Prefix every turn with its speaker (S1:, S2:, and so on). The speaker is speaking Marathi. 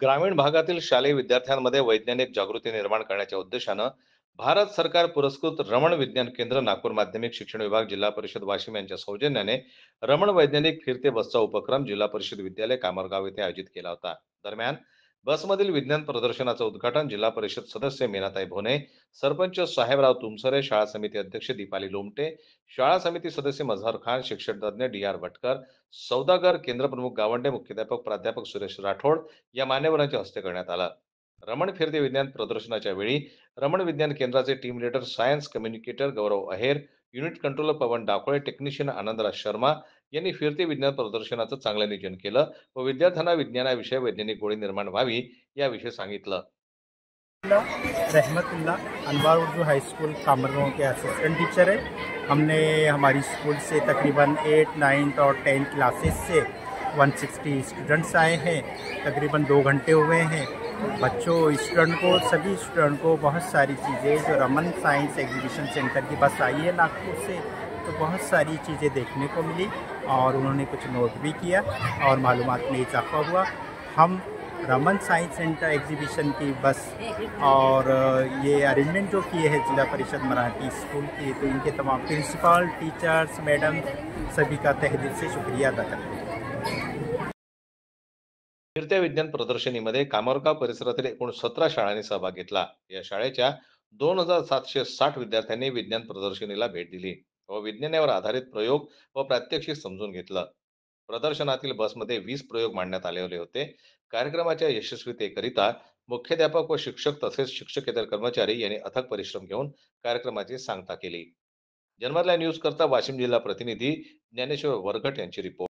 S1: ग्रामीण भागातील शालेय विद्यार्थ्यांमध्ये वैज्ञानिक जागृती निर्माण करण्याच्या उद्देशानं भारत सरकार पुरस्कृत रमण विज्ञान केंद्र नागपूर माध्यमिक शिक्षण विभाग जिल्हा परिषद वाशिम यांच्या सौजन्याने रमण वैज्ञानिक फिरते बसचा उपक्रम जिल्हा परिषद विद्यालय कामरगाव येथे आयोजित केला होता. दरम्यान बसमधील विज्ञान प्रदर्शनाचं उद्घाटन जिल्हा परिषद सदस्य मीनाताई भोने, सरपंच साहेबराव तुमसरे, शाळा समिती अध्यक्ष दीपाली लोमटे, शाळा समिती सदस्य मझहर खान, शिक्षण तज्ञ डी.आर. भटकर, सौदागर, केंद्रप्रमुख गावंडे, मुख्याध्यापक प्राध्यापक सुरेश राठोड या मान्यवरांच्या हस्ते करण्यात आलं. रमण फिरते विज्ञान प्रदर्शनाच्या वेळी रमण विज्ञान केंद्राचे टीम लीडर सायन्स कम्युनिकेटर गौरव अहेर, युनिट कंट्रोलर पवन डाकोळे, टेक्निशियन आनंदराज शर्मा यांनी फिरते विज्ञान प्रदर्शनाचं चांगलं नियोजन केलं व विद्यार्थ्यांना विज्ञानाविषयी वैज्ञानिक गोडी निर्माण व्हावी याविषयी सांगितलं.
S2: रहमतुल्ला अनवार उर्दू हाई स्कूल कामरगांव के असिस्टेंट टीचर है। हमने हमारी स्कूल से तकरीबन 8, 9 और 10 क्लासेस से 160 स्टूडेंट्स आए हैं। तकरीबन 2 घंटे हुए हैं। बच्चों सभी स्टूडेंट को बहुत सारी चीज़ें जो रमन साइंस एग्जीबिशन सेंटर की बस आई है नागपुर से, तो बहुत सारी चीज़ें देखने को मिली और उन्होंने कुछ नोट भी किया और मालूमात में इजाफा हुआ। हम रमन साइंस सेंटर एग्जीबिशन की बस और ये अरेंजमेंट जो किए हैं जिला परिषद मराठी स्कूल की, तो इनके तमाम प्रिंसिपल, टीचर्स, मैडम सभी का तहे दिल से शुक्रिया अदा करते हैं।
S1: फिरत्या विज्ञान प्रदर्शनीमध्ये कामरगाव परिसरातील एकूण 17 शाळांनी सहभाग घेतला. या शाळेच्या 2,760 विद्यार्थ्यांनी विज्ञान प्रदर्शनीला भेट दिली व विज्ञानावर आधारित प्रयोग व प्रात्यक्षिक समजून घेतलं. प्रदर्शनातील बसमध्ये 20 प्रयोग मांडण्यात आलेले होते. कार्यक्रमाच्या यशस्वीतेकरिता मुख्याध्यापक व शिक्षक तसेच शिक्षकेतर कर्मचारी यांनी अथक परिश्रम घेऊन कार्यक्रमाची सांगता केली. जन्मतला न्यूज करता वाशिम जिल्हा प्रतिनिधी ज्ञानेश्वर वरघट यांची रिपोर्ट.